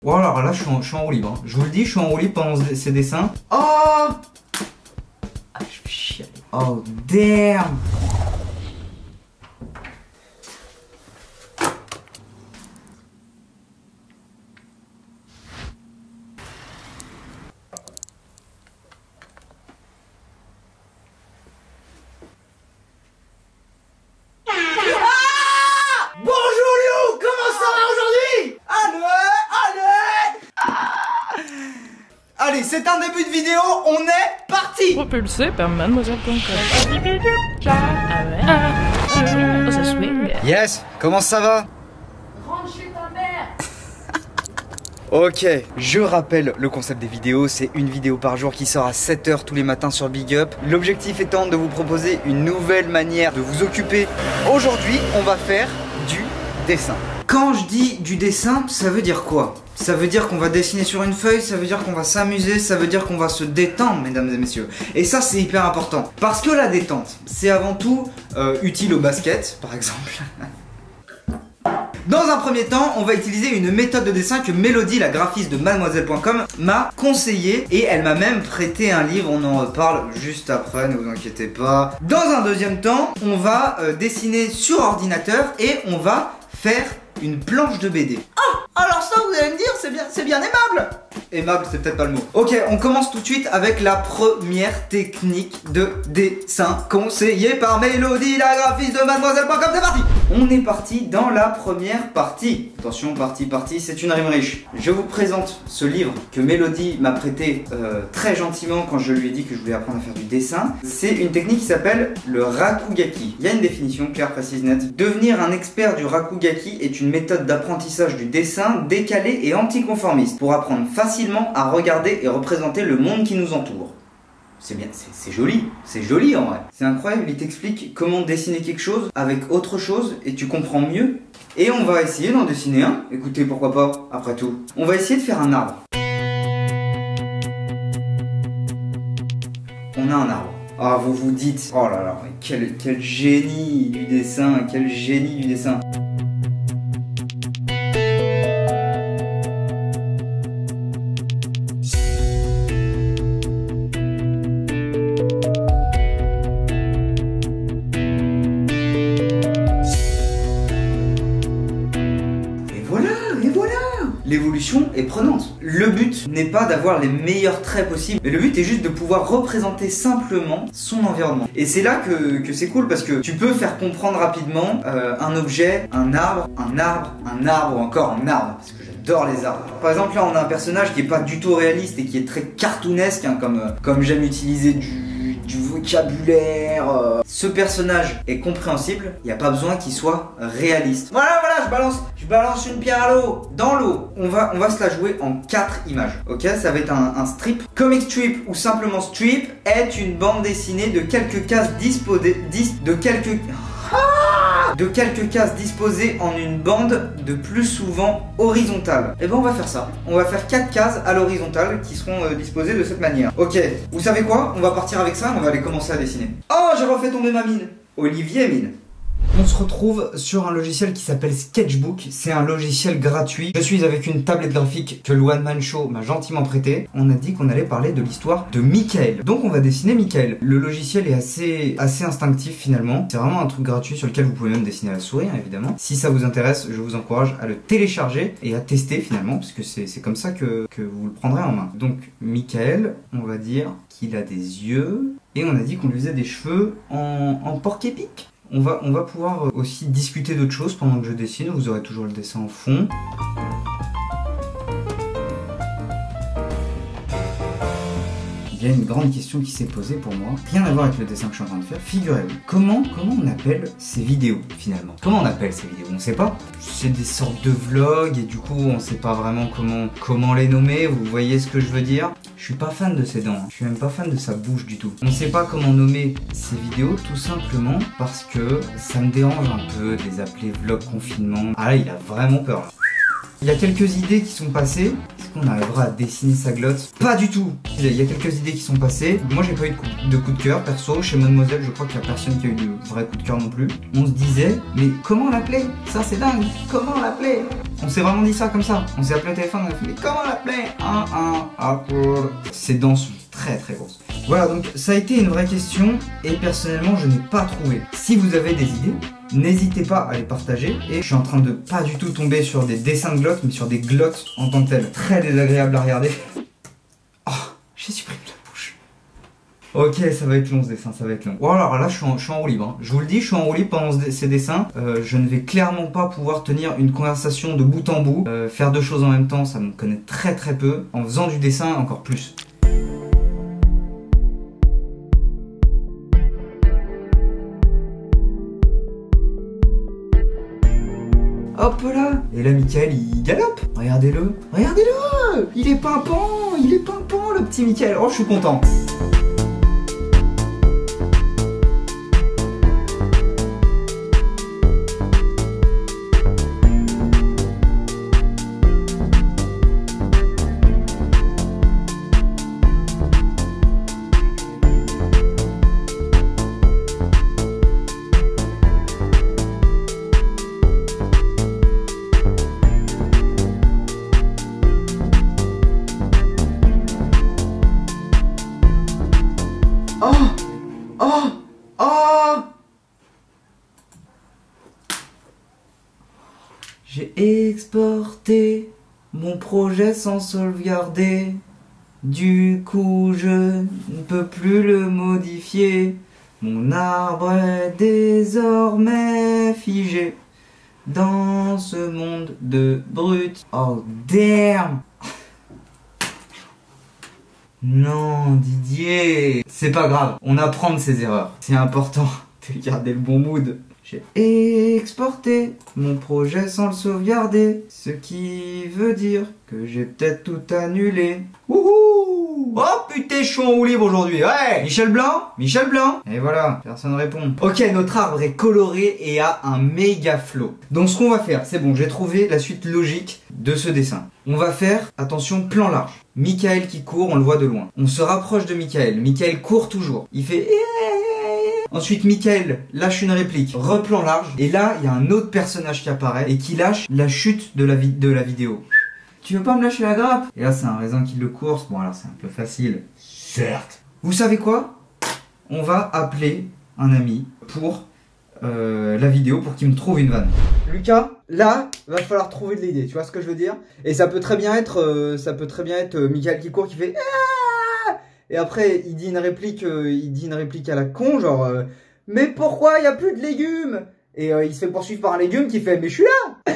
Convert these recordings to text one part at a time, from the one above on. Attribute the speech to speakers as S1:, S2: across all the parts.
S1: Oh alors là, je suis en roue libre. Hein. Je vous le dis, je suis en roue libre pendant ces dessins. Oh, ah, je vais chialer. Oh, damn. Allez, c'est un début de vidéo, on est parti.
S2: Propulsé par mademoiselle.com.
S1: Yes, comment ça va?
S2: Rentre chez ta mère.
S1: Ok, je rappelle le concept des vidéos, c'est une vidéo par jour qui sort à 7 h tous les matins sur Big Up. L'objectif étant de vous proposer une nouvelle manière de vous occuper. Aujourd'hui, on va faire du dessin. Quand je dis du dessin, ça veut dire quoi? Ça veut dire qu'on va dessiner sur une feuille, ça veut dire qu'on va s'amuser, ça veut dire qu'on va se détendre, mesdames et messieurs. Et ça, c'est hyper important. Parce que la détente, c'est avant tout utile au basket, par exemple. Dans un premier temps, on va utiliser une méthode de dessin que Mélodie, la graphiste de mademoiselle.com, m'a conseillé. Et elle m'a même prêté un livre, on en reparle juste après, ne vous inquiétez pas. Dans un deuxième temps, on va dessiner sur ordinateur et on va faire une planche de BD. Ah, alors ça vous allez me dire, c'est bien aimable. Aimable, c'est peut-être pas le mot. Ok, on commence tout de suite avec la première technique de dessin conseillée par Mélodie, la graphiste de mademoiselle.com. C'est parti. On est parti dans la première partie. Attention, partie, c'est une rime riche. Je vous présente ce livre que Mélodie m'a prêté très gentiment quand je lui ai dit que je voulais apprendre à faire du dessin. C'est une technique qui s'appelle le rakugaki. Il y a une définition claire, précise, nette. Devenir un expert du rakugaki est une méthode d'apprentissage du dessin décalée et anticonformiste pour apprendre facilement à regarder et représenter le monde qui nous entoure. C'est bien, c'est joli en vrai. C'est incroyable, il t'explique comment dessiner quelque chose avec autre chose et tu comprends mieux. Et on va essayer d'en dessiner un. Écoutez, pourquoi pas, après tout. On va essayer de faire un arbre. On a un arbre. Ah, vous vous dites, oh là là, quel génie du dessin, quel génie du dessin. L'évolution est prenante. Le but n'est pas d'avoir les meilleurs traits possibles, mais le but est juste de pouvoir représenter simplement son environnement. Et c'est là que c'est cool parce que tu peux faire comprendre rapidement un objet, un arbre, ou encore un arbre, parce que j'adore les arbres. Par exemple là on a un personnage qui est pas du tout réaliste et qui est très cartoonesque, hein, comme j'aime utiliser du vocabulaire. Ce personnage est compréhensible, il n'y a pas besoin qu'il soit réaliste. Voilà, je balance une pierre à l'eau, dans l'eau. On va se la jouer en 4 images. Ok, ça va être un strip. Comic strip ou simplement strip est une bande dessinée de quelques cases disposées en une bande de plus souvent horizontale. Et ben on va faire ça. On va faire 4 cases à l'horizontale qui seront disposées de cette manière. Ok, vous savez quoi? On va partir avec ça, on va aller commencer à dessiner. Oh, j'ai refait tomber ma mine. Olivier Mine. On se retrouve sur un logiciel qui s'appelle Sketchbook. C'est un logiciel gratuit. Je suis avec une tablette graphique que le One Man Show m'a gentiment prêté. On a dit qu'on allait parler de l'histoire de Michael. Donc on va dessiner Michael. Le logiciel est assez instinctif finalement. C'est vraiment un truc gratuit sur lequel vous pouvez même dessiner à la souris, hein, évidemment. Si ça vous intéresse, je vous encourage à le télécharger et à tester finalement, parce que c'est comme ça que vous le prendrez en main. Donc Michael, on va dire qu'il a des yeux et on a dit qu'on lui faisait des cheveux en porc-épic. On va pouvoir aussi discuter d'autres choses pendant que je dessine, vous aurez toujours le dessin en fond. Il y a une grande question qui s'est posée pour moi, rien à voir avec le dessin que je suis en train de faire, figurez-vous. Comment on appelle ces vidéos finalement? Comment on appelle ces vidéos? On sait pas. C'est des sortes de vlogs et du coup on sait pas vraiment comment les nommer, vous voyez ce que je veux dire? Je suis pas fan de ses dents, je suis même pas fan de sa bouche du tout. On sait pas comment nommer ces vidéos tout simplement parce que ça me dérange un peu de les appeler vlog confinement. Ah là il a vraiment peur là. Il y a quelques idées qui sont passées. qu'on arrivera à dessiner sa glotte? Pas du tout. Il y a quelques idées qui sont passées. Moi j'ai pas eu de coup de cœur perso. Chez Mademoiselle je crois qu'il y a personne qui a eu de vrai coup de cœur non plus. On se disait mais comment l'appeler? Ça c'est dingue. Comment l'appeler? On s'est vraiment dit ça comme ça. On s'est appelé au téléphone, on a fait mais comment l'appeler? Ces dents sont très très grosses. Voilà, donc ça a été une vraie question et personnellement je n'ai pas trouvé. Si vous avez des idées, n'hésitez pas à les partager. Et je suis en train de pas du tout tomber sur des dessins de glottes, mais sur des glottes en tant que telles. Très désagréable à regarder. Oh, j'ai supprimé la bouche. Ok, ça va être long ce dessin, ça va être long. Oh, alors là je suis en roue libre. Hein. Je vous le dis, je suis en roue libre pendant ces dessins. Je ne vais clairement pas pouvoir tenir une conversation de bout en bout. Faire deux choses en même temps, ça me connaît très très peu. En faisant du dessin, encore plus. Hop là. Et là Mickaël il galope. Regardez-le. Regardez-le. Il est pimpant. Il est pimpant le petit Mickaël. Oh je suis content. J'ai exporté mon projet sans sauvegarder. Du coup, je ne peux plus le modifier. Mon arbre est désormais figé dans ce monde de brut. Oh damn! Non, Didier! C'est pas grave, on apprend de ses erreurs. C'est important de garder le bon mood. J'ai exporté mon projet sans le sauvegarder, ce qui veut dire que j'ai peut-être tout annulé. Wouhou! Oh putain, je suis en roue libre aujourd'hui, ouais! Michel Blanc? Michel Blanc? Et voilà, personne répond. Ok, notre arbre est coloré et a un méga flow. Donc ce qu'on va faire, c'est bon, j'ai trouvé la suite logique de ce dessin. On va faire, attention, plan large. Mickaël qui court, on le voit de loin. On se rapproche de Mickaël. Mickaël court toujours. Il fait... Ensuite, Mickaël lâche une réplique, replan large, et là, il y a un autre personnage qui apparaît et qui lâche la chute de la vidéo. Tu veux pas me lâcher la grappe? Et là, c'est un raisin qui le course. Bon, alors c'est un peu facile. Certes. Vous savez quoi? On va appeler un ami pour la vidéo, pour qu'il me trouve une vanne. Lucas, là, va falloir trouver de l'idée, tu vois ce que je veux dire? Et ça peut très bien être, Mickaël qui court, qui fait... Et après, il dit une réplique à la con, genre mais pourquoi il n'y a plus de légumes? Et il se fait poursuivre par un légume qui fait mais je suis là.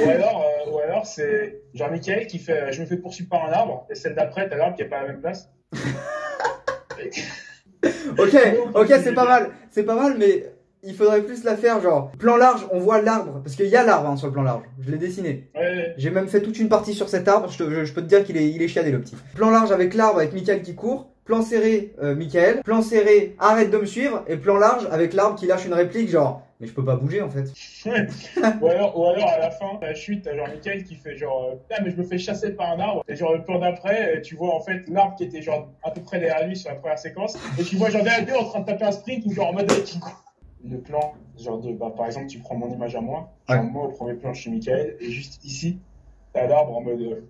S3: Ou alors c'est genre Mickaël qui fait je me fais poursuivre par un arbre, et celle d'après, t'as l'arbre qui est pas à la même place.
S1: Ok, c'est pas mal, mais il faudrait plus la faire genre plan large, on voit l'arbre, parce qu'il y a l'arbre hein, sur le plan large, je l'ai dessiné. Ouais. J'ai même fait toute une partie sur cet arbre, je peux te dire qu'il est chiadé le petit. Plan large avec l'arbre, avec Mickaël qui court. Plan serré, Mickaël. Plan serré, arrête de me suivre. Et plan large avec l'arbre qui lâche une réplique genre mais je peux pas bouger en fait.
S3: ou alors à la fin, la chute, t'as genre Mickaël qui fait genre putain mais je me fais chasser par un arbre. Et genre le plan d'après, tu vois en fait l'arbre qui était genre à peu près derrière lui sur la première séquence. Et tu vois genre derrière lui en train de taper un sprint ou genre en mode qui court. Le plan, genre par exemple tu prends mon image à moi, genre moi au premier plan je suis Mickaël et juste ici, t'as l'arbre en mode...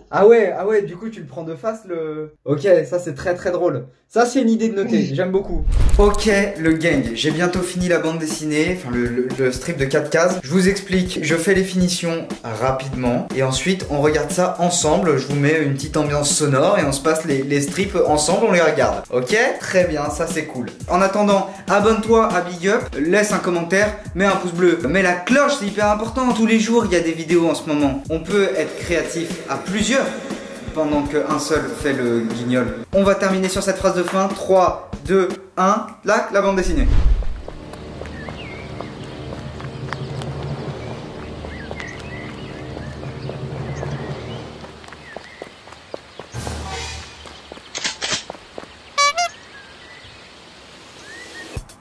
S1: Ah ouais, du coup tu le prends de face le... Ok, ça c'est très très drôle. Ça c'est une idée de noter, j'aime beaucoup. Ok, le gang, j'ai bientôt fini la bande dessinée, enfin le strip de 4 cases. Je vous explique, je fais les finitions rapidement et ensuite on regarde ça ensemble. Je vous mets une petite ambiance sonore et on se passe les strips ensemble, on les regarde. Ok? Très bien, ça c'est cool. En attendant, abonne-toi à Big Up, laisse un commentaire, mets un pouce bleu, mets la cloche, c'est hyper important. Tous les jours il y a des vidéos en ce moment. On peut être créatif à plusieurs pendant qu'un seul fait le guignol. On va terminer sur cette phrase de fin. 3, 2, 1, là, la bande dessinée.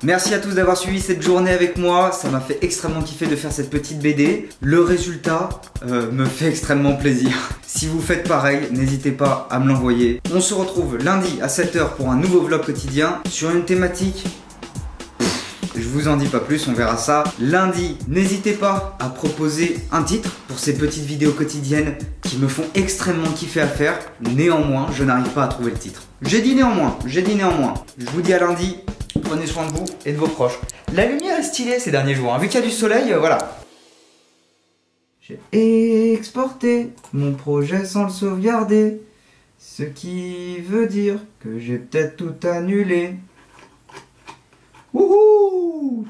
S1: Merci à tous d'avoir suivi cette journée avec moi, ça m'a fait extrêmement kiffer de faire cette petite BD. Le résultat me fait extrêmement plaisir. Si vous faites pareil, n'hésitez pas à me l'envoyer. On se retrouve lundi à 7 h pour un nouveau vlog quotidien sur une thématique... Je vous en dis pas plus, on verra ça lundi. N'hésitez pas à proposer un titre pour ces petites vidéos quotidiennes qui me font extrêmement kiffer à faire. Néanmoins, je n'arrive pas à trouver le titre. J'ai dit néanmoins. Je vous dis à lundi, prenez soin de vous et de vos proches. La lumière est stylée ces derniers jours, hein. Vu qu'il y a du soleil, voilà. J'ai exporté mon projet sans le sauvegarder. Ce qui veut dire que j'ai peut-être tout annulé. Wouhou!